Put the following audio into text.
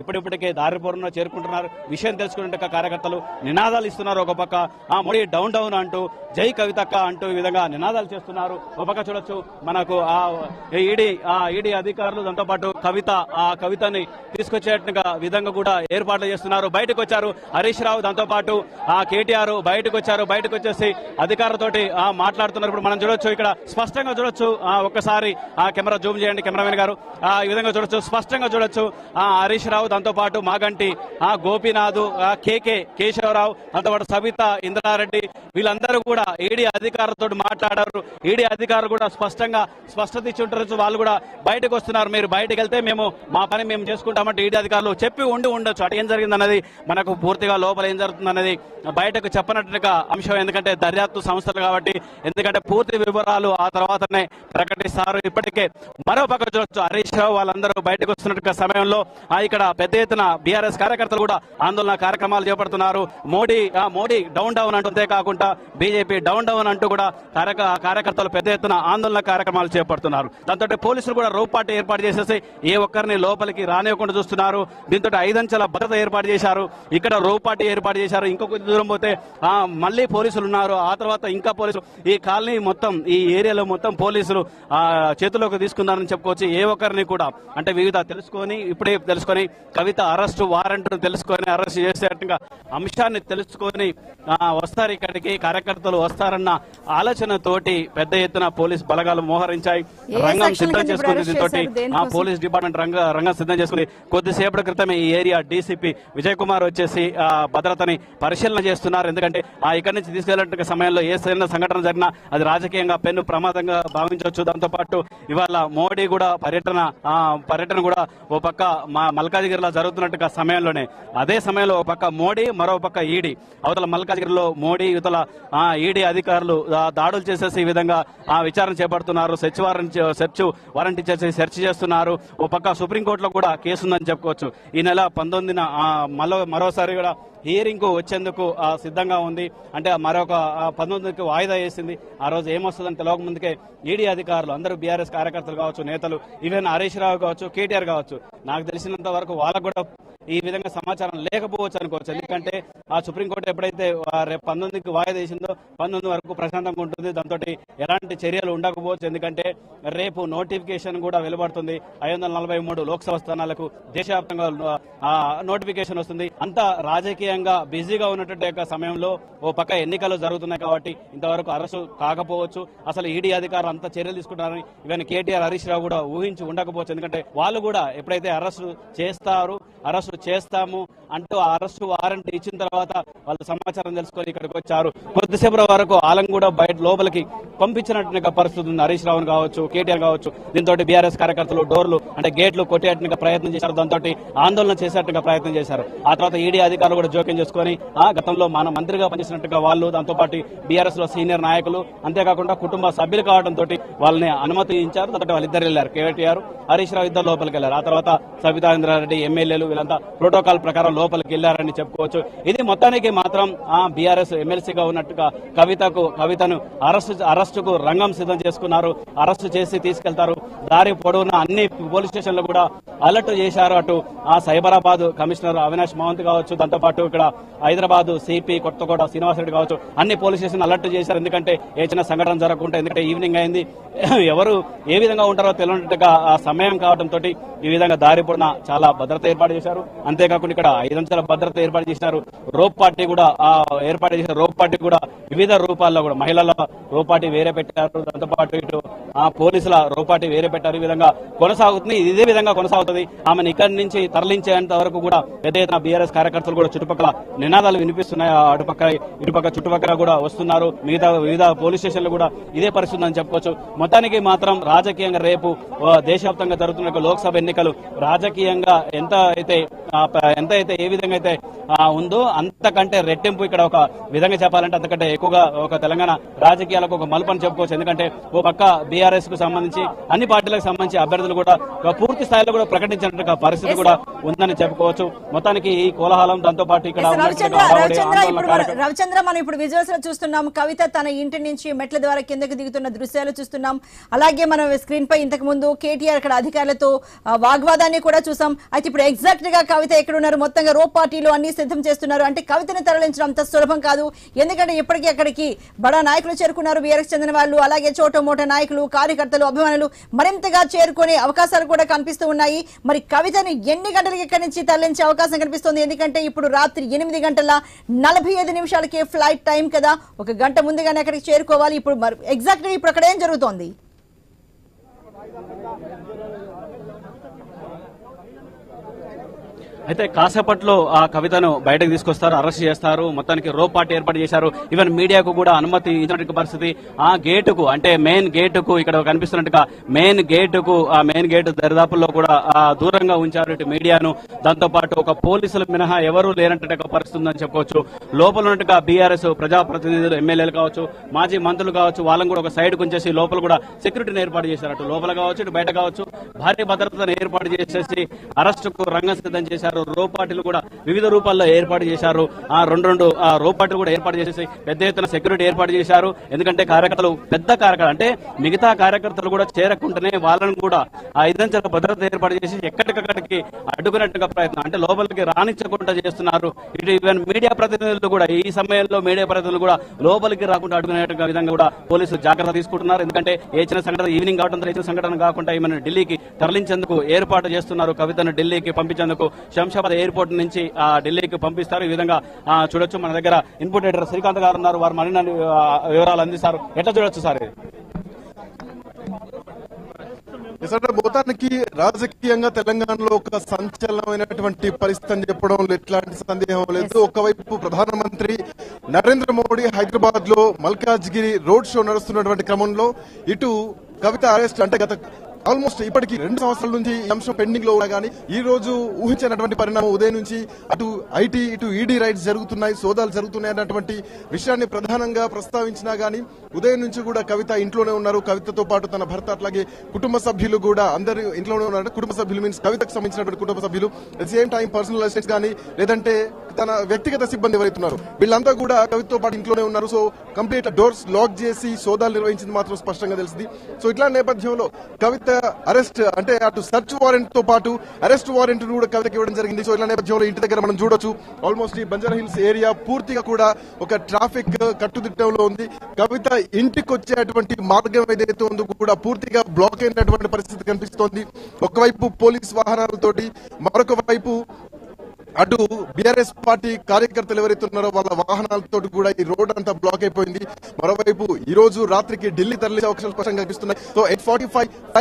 ఇప్పటికే దారిపూర్ణ చేరుకుంటున్నారు. విషయం తెలుసుకునే కార్యకర్తలు నినాదాలు ఇస్తున్నారు. ఒక పక్క మోడీ డౌన్ డౌన్ అంటూ జై కవితక్క అంటూ ఈ విధంగా నినాదాలు చేస్తున్నారు. ఒక పక్క చూడొచ్చు మనకు ఈడీ అధికారులు దాంతో పాటు కవితని తీసుకొచ్చేట్టుగా విధంగా కూడా ఏర్పాట్లు చేస్తున్నారు. బయటకు వచ్చారు హరీష్ రావు, దాంతో పాటు కేటీఆర్ బయటకు వచ్చారు. బయటకు వచ్చేసి అధికారులతోటి మాట్లాడుతున్నారు. ఇప్పుడు మనం చూడొచ్చు, ఇక్కడ స్పష్టంగా చూడొచ్చు. ఒక్కసారి కెమెరా జూమ్ చేయండి కెమెరామెన్ గారు. ఈ విధంగా చూడొచ్చు, స్పష్టంగా చూడొచ్చు. హరీష్ రావు, దాంతో పాటు మాగంటి, గోపీనాథ్, కేశవరావు, దాంతో పాటు సవిత, ఇంద్రారెడ్డి వీళ్ళందరూ కూడా ఈడీ అధికారులతో మాట్లాడారు. ఈడీ అధికారులు కూడా స్పష్టత ఇచ్చి ఉంటారు. వాళ్ళు కూడా బయటకు వస్తున్నారు. మీరు బయటకు వెళ్తే మేము మా పని మేము చేసుకుంటామంటే ఈడీ అధికారులు చెప్పి ఉండొచ్చు. అటు ఏం జరిగిందన్నది మనకు పూర్తిగా లోపల ఏం జరుగుతుందన్నది బయటకు చెప్పనట్టుగా అంశం. ఎందుకంటే దర్యాప్తు సంస్థలు కాబట్టి, ఎందుకంటే పూర్తి వివరాలు ఆ తర్వాతనే ప్రకటిస్తారు. ఇప్పటికే మరో పక్క చూడొచ్చు, హరీష్ రావు వాళ్ళందరూ బయటకు వస్తున్నట్టు సమయంలో ఇక్కడ పెద్ద ఎత్తున బీఆర్ఎస్ కార్యకర్తలు కూడా ఆందోళన కార్యక్రమాలు చేపడుతున్నారు. మోడీ డౌన్ డౌన్ అంటుందే కాకుండా బీజేపీ డౌన్ డౌన్ అంటూ కూడా కార్యకర్తలు పెద్ద ఎత్తున ఆందోళన కార్యక్రమాలు చేపడుతున్నారు. దాంతో పోలీసులు కూడా రోప్ పార్టీ ఏర్పాటు చేసేసి ఏ ఒక్కరిని లోపలికి రానివ్వకుండా చూస్తున్నారు. దీంతో 5 అంచెల భద్రత ఏర్పాటు చేశారు. ఇక్కడ రోప్ పార్టీ ఏర్పాటు చేశారు. ఇంకొక దూరం పోతే మళ్ళీ పోలీసులు ఉన్నారు. ఆ తర్వాత ఇంకా పోలీసులు ఈ కాలనీ మొత్తం, ఈ ఏరియాలో మొత్తం పోలీసులు చేతుల్లోకి తీసుకున్నారని చెప్పుకోవచ్చు. ఏ ఒక్కరిని కూడా అంటే ఇప్పుడే తెలుసుకొని కవిత అరెస్టు వారెంట్ తెలుసుకొని అరెస్ట్ చేసేట్టుగా అంశాన్ని తెలుసుకొని వస్తారు. ఇక్కడికి కార్యకర్తలు వస్తారన్న ఆలోచనతోటి పెద్ద ఎత్తున పోలీస్ బలగాలు మోహరించాయి. రంగం సిద్ధం చేసుకుని దీంతో పోలీస్ డిపార్ట్మెంట్ రంగం సిద్ధం చేసుకుని కొద్దిసేపటి క్రితమే ఈ ఏరియా డీసీపీ విజయ్ కుమార్ వచ్చేసి భద్రతని పరిశీలన చేస్తున్నారు. ఎందుకంటే ఇక్కడి నుంచి తీసుకెళ్లే సమయంలో ఏ సంఘటన జరిగినా అది రాజకీయంగా పెను ప్రమాదంగా భావించవచ్చు. దాంతో పాటు ఇవాళ మోడీ కూడా పర్యటన కూడా ఓ పక్క మల్కాజిగిరిలో జరుగుతున్నట్టుగా సమయంలోనే అదే సమయంలో ఒక పక్క మోడీ, మరో పక్క ఈడీ. అవతల మల్కాజిగిరిలో మోడీ, యువతల ఈడీ అధికారులు దాడులు చేసేసి ఈ విధంగా విచారణ చేపడుతున్నారు. సెర్చ్ వారెంట్ ఇచ్చేసి సెర్చ్ చేస్తున్నారు. ఓ పక్క సుప్రీంకోర్టులో కూడా కేసు ఉందని చెప్పుకోవచ్చు. ఈ నెల 19న మరోసారి కూడా హియరింగ్ కు వచ్చేందుకు సిద్ధంగా ఉంది. అంటే మరొక 19కి వాయిదా వేసింది. ఆ రోజు ఏమొస్తుందని తెలియక ముందుకే ఈడీ అధికారులు అందరూ బీఆర్ఎస్ కార్యకర్తలు కావచ్చు, నేతలు, ఈవెన్ హరీష్ రావు కావచ్చు, కేటీఆర్ కావచ్చు, నాకు తెలిసినంత వరకు వాళ్ళకు కూడా ఈ విధంగా సమాచారం లేకపోవచ్చు అనుకోవచ్చు. ఎందుకంటే సుప్రీంకోర్టు ఎప్పుడైతే రేపు 19కి వాయిదా వేసిందో 19 వరకు ప్రశాంతంగా ఉంటుంది. దాంతో ఎలాంటి చర్యలు ఉండకపోవచ్చు. ఎందుకంటే రేపు నోటిఫికేషన్ కూడా వెలువడుతుంది. 543 లోక్సభ స్థానాలకు దేశవ్యాప్తంగా నోటిఫికేషన్ వస్తుంది. అంతా రాజకీయంగా బిజీగా ఉన్నటువంటి సమయంలో ఓ పక్క ఎన్నికలు జరుగుతున్నాయి కాబట్టి ఇంతవరకు అరెస్టు కాకపోవచ్చు. అసలు ఈడీ అధికారులు అంత చర్యలు తీసుకుంటారని ఈవెన్ కేటీఆర్, హరీష్ రావు కూడా ఊహించి ఉండకపోవచ్చు. ఎందుకంటే వాళ్ళు కూడా ఎప్పుడైతే అరెస్టు చేస్తాము అంటూ అరెస్టు వారెంట్ ఇచ్చిన తర్వాత వాళ్ళు సమాచారం తెలుసుకొని ఇక్కడికి వచ్చారు. కొద్దిసేపటి వరకు ఆలం కూడా బయట లోపలికి పంపించినట్టుగా పరిస్థితి ఉంది. హరీష్ రావును కావచ్చు, కేటీఆర్ కావచ్చు. దీంతో బీఆర్ఎస్ కార్యకర్తలు డోర్లు అంటే గేట్లు కొట్టేట్టుగా ప్రయత్నం చేశారు. దాంతో ఆందోళన చేసేట్టుగా ప్రయత్నం చేశారు. ఆ తర్వాత ఈడీ అధికారులు కూడా జోక్యం చేసుకుని గతంలో మన మంత్రిగా పనిచేసినట్టుగా వాళ్ళు, దాంతో పాటు బీఆర్ఎస్ లో సీనియర్ నాయకులు, అంతేకాకుండా కుటుంబ సభ్యులు కావడంతో వాళ్ళని అనుమతించారు. దాంతో వాళ్ళిద్దరు వెళ్లారు. కేటీఆర్, హరీష్ రావు ఇద్దరు లోపలికి వెళ్లారు. ఆ తర్వాత సవితా ఇంద్రారెడ్డి, ఎమ్మెల్యేలు వీళ్ళంతా ప్రోటోకాల్ ప్రకారం లోపలికి వెళ్లారని చెప్పుకోవచ్చు. ఇది మొత్తానికి మాత్రం బీఆర్ఎస్ ఎమ్మెల్సీగా ఉన్నట్టుగా కవితను అరెస్టుకు రంగం సిద్ధం చేసుకున్నారు. అరెస్టు చేసి తీసుకెళ్తారు. దారి పొడవున అన్ని పోలీస్ స్టేషన్లు కూడా అలర్ట్ చేశారు. అటు సైబరాబాద్ కమిషనర్ అవినాష్ మహంత్ కావచ్చు, దాంతో పాటు ఇక్కడ హైదరాబాద్ సిపి కొత్తకోట శ్రీనివాసరెడ్డి కావచ్చు, అన్ని పోలీస్ స్టేషన్ అలర్ట్ చేశారు. ఎందుకంటే ఏ చిన్న సంఘటన జరగకుండా, ఎందుకంటే ఈవినింగ్ అయింది, ఎవరు ఏ విధంగా ఉంటారో తెలియనట్టుగా ఆ సమయం కావడంతో ఈ విధంగా దారి పొడవున చాలా భద్రత ఏర్పాటు చేశారు. అంతేకాకుండా ఇక్కడ 5 అంచెల భద్రత ఏర్పాటు చేసినారు. రోప్ పార్టీ కూడా ఏర్పాటు చేశారు. రోప్ పార్టీ కూడా వివిధ రూపాల్లో కూడా మహిళల రోప్ పార్టీ వేరే పెట్టారు. దాంతో పాటు ఇటు పోలీసుల రోప్ పార్టీ వేరే పెట్టారు. ఈ విధంగా కొనసాగుతుంది. ఇదే విధంగా కొనసాగుతుంది. ఆమెను ఇక్కడి నుంచి తరలించేంత వరకు కూడా పెద్ద ఎత్తున బీఆర్ఎస్ కార్యకర్తలు కూడా చుట్టుపక్కల నినాదాలు వినిపిస్తున్నాయి. ఇటుపక్క చుట్టుపక్కల కూడా వస్తున్నారు. వివిధ పోలీస్ స్టేషన్లు కూడా ఇదే పరిస్థితి అని చెప్పుకోవచ్చు. మొత్తానికి మాత్రం రాజకీయంగా రేపు దేశవ్యాప్తంగా జరుగుతున్న లోక్సభ ఎన్నికలు రాజకీయంగా ఎంత అయితే ఏ విధంగా అయితే ఉందో అంతకంటే రెట్టింపు ఇక్కడ ఒక విధంగా చెప్పాలంటే అంతకంటే ఎక్కువగా ఒక తెలంగాణ రాజకీయాలకు ఒక మలుపని చెప్పుకోవచ్చు. ఎందుకంటే ఓ పక్క బీఆర్ఎస్ కు సంబంధించి అన్ని పార్టీలకు సంబంధించి అభ్యర్థులు కూడా పూర్తి స్థాయిలో కూడా ప్రకటించినట్టు పరిస్థితి కూడా ఉందని చెప్పుకోవచ్చు. మొత్తానికి ఈ కోలాహలం దాంతో పాటు ఇక్కడ రవిచంద్ర మనం ఇప్పుడు విజువల్స్ లో చూస్తున్నాం. కవిత తన ఇంటి నుంచి మెట్ల ద్వారా కిందకి దిగుతున్న దృశ్యాలు చూస్తున్నాం. అలాగే మనం స్క్రీన్ పై ఇంతకు ముందు కేటీఆర్ అక్కడ అధికారులతో వాగ్వాదాన్ని కూడా చూసాం. అయితే ఇప్పుడు ఎగ్జాక్ట్ గా కవిత ఎక్కడ ఉన్నారు, మొత్తంగా రో పార్టీలు అన్ని సిద్ధం చేస్తున్నారు. అంటే కవితను తరలించడం అంత సులభం కాదు. ఎందుకంటే ఇప్పటికీ అక్కడికి బడా నాయకులు చేరుకున్నారు, బీఆర్ఎస్ చెందిన వాళ్ళు, అలాగే చోట మోట నాయకులు, కార్యకర్తలు, అభిమానులు మరింతగా చేరుకునే అవకాశాలు కూడా కనిపిస్తూ ఉన్నాయి. మరి కవితను ఎన్ని గంటలకి ఇక్కడి నుంచి తరలించే అవకాశం కనిపిస్తుంది? ఎందుకంటే ఇప్పుడు రాత్రి 8 గంటల 45 నిమిషాలకి ఫ్లైట్ టైం కదా, ఒక గంట ముందుగానే అక్కడికి చేరుకోవాలి. ఇప్పుడు ఎగ్జాక్ట్ గా ఇప్పుడు అక్కడ ఏం జరుగుతోంది? అయితే కాసేపట్లో ఆ కవితను బయటకు తీసుకొస్తారు, అరెస్ట్ చేస్తారు. మొత్తానికి రో పార్టీ ఏర్పాటు చేశారు. ఈవెన్ మీడియాకు కూడా అనుమతి ఇచ్చినట్టు పరిస్థితి. ఆ గేటుకు అంటే మెయిన్ గేటుకు ఇక్కడ కనిపిస్తున్నట్టుగా మెయిన్ గేటు దరిదాపుల్లో కూడా దూరంగా ఉంచారు ఇటు మీడియాను. దాంతో పాటు ఒక పోలీసులు మినహా ఎవరూ లేనట్టు పరిస్థితి ఉందని చెప్పుకోవచ్చు. లోపల ఉన్నట్టుగా బీఆర్ఎస్ ప్రజాప్రతినిధులు, ఎమ్మెల్యేలు కావచ్చు, మాజీ మంత్రులు కావచ్చు, వాళ్ళని కూడా ఒక సైడ్ ఉంచేసి లోపల కూడా సెక్యూరిటీని ఏర్పాటు చేశారు. అటు లోపల కావచ్చు, ఇటు బయట కావచ్చు, భారీ భద్రతను ఏర్పాటు చేసేసి అరెస్టుకు రంగం సిద్ధం చేశారు. రో పార్టీలు కూడా వివిధ రూపాల్లో ఏర్పాటు చేశారు. రెండు రో పార్టీలు కూడా ఏర్పాటు చేసేసి పెద్ద ఎత్తున సెక్యూరిటీ ఏర్పాటు చేశారు. ఎందుకంటే కార్యకర్తలు అంటే మిగతా కార్యకర్తలు కూడా చేరకుండానే వాళ్ళను కూడా ఇదంతా భద్రత ఏర్పాటు చేసి ఎక్కడికక్కడికి అడ్డుకున్నట్టుగా ప్రయత్నం, అంటే లోపలికి రాణించకుండా చేస్తున్నారు. ఇటు ఈవెన్ మీడియా ప్రతినిధులు కూడా ఈ సమయంలో మీడియా ప్రతినిధులు కూడా లోపలికి రాకుండా అడ్డుకునే విధంగా కూడా పోలీసులు జాగ్రత్త తీసుకుంటున్నారు. ఎందుకంటే ఏ చిన్న సంఘటన ఈవినింగ్ కావడంతో ఏ చిన్న సంఘటన కాకుండా ఈమెను ఢిల్లీకి తరలించేందుకు ఏర్పాటు చేస్తున్నారు. కవితను ఢిల్లీకి పంపించేందుకు శంషాబాద్ ఎయిర్పోర్ట్ నుంచి ఢిల్లీకి పంపిస్తారు. ఈ విధంగా చూడొచ్చు. మన దగ్గర ఇన్పుట్ ఎడిటర్ శ్రీకాంత్ గారు ఉన్నారు, వారు మరిన్ని వివరాలు అందిస్తారు. ఎట్లా చూడొచ్చు సార్? మొత్తానికి రాజకీయంగా తెలంగాణలో ఒక సంచలనమైనటువంటి పరిస్థితి అని చెప్పడం ఎట్లాంటి సందేహం లేదు. ఒకవైపు ప్రధానమంత్రి నరేంద్ర మోడీ హైదరాబాద్ లో మల్కాజ్గిరి రోడ్ షో నడుస్తున్నటువంటి క్రమంలో ఇటు కవిత అరెస్ట్, అంటే గత ఆల్మోస్ట్ ఇప్పటికి 2 సంవత్సరాల నుంచి ఈ అంశం పెండింగ్ లో ఉన్నా గానీ ఈ రోజు ఊహించినటువంటి పరిణామం ఉదయం నుంచి అటు ఐటీ ఇటు ఈడీ రైడ్స్ జరుగుతున్నాయి, సోదాలు జరుగుతున్నాయి అన్నటువంటి విషయాన్ని ప్రధానంగా ప్రస్తావించినా గానీ ఉదయం నుంచి కూడా కవిత ఇంట్లోనే ఉన్నారు. కవితతో పాటు తన భర్త అట్లాగే కుటుంబ సభ్యులు కూడా అందరూ ఇంట్లోనే ఉన్నారు. కుటుంబ సభ్యులు మీన్స్ కవితకు సంబంధించినటువంటి కుటుంబ సభ్యులు, at same time personal assistants గానీ లేదంటే తన వ్యక్తిగత సిబ్బంది ఎవరైతున్నారు వీళ్ళంతా కూడా కవితతో పాటు ఇంట్లోనే ఉన్నారు. సో కంప్లీట్ డోర్స్ లాక్ చేసి సోదాలు నిర్వహించింది మాత్రం స్పష్టంగా తెలిసింది. సో ఇట్లా నేపథ్యంలో కవిత అరెస్ట్, అంటే అటు సర్చ్ వారెంట్ తో పాటు అరెస్ట్ వారెంట్ కూడా కవితకి ఇవ్వడం జరిగింది. సో ఇలా నేపథ్యంలో ఇంటి దగ్గర మనం చూడొచ్చు, ఆల్మోస్ట్ ఈ బంజారా హిల్స్ ఏరియా పూర్తిగా కూడా ఒక ట్రాఫిక్ కట్టుదిట్టంలో ఉంది. కవిత ఇంటికి వచ్చేటువంటి మార్గం ఏదైతే ఉందో కూడా పూర్తిగా బ్లాక్ అయినటువంటి పరిస్థితి కనిపిస్తోంది. ఒకవైపు పోలీస్ వాహనాలతోటి, మరొక వైపు అటు బీఆర్ఎస్ పార్టీ కార్యకర్తలు ఎవరైతే ఉన్నారో వాళ్ళ వాహనాలతో కూడా ఈ రోడ్ అంతా బ్లాక్ అయిపోయింది. మరోవైపు ఈ రోజు రాత్రికి ఢిల్లీ తరలించే అవకాశాలు స్పష్టంగా కనిపిస్తున్నాయి. సో 8:45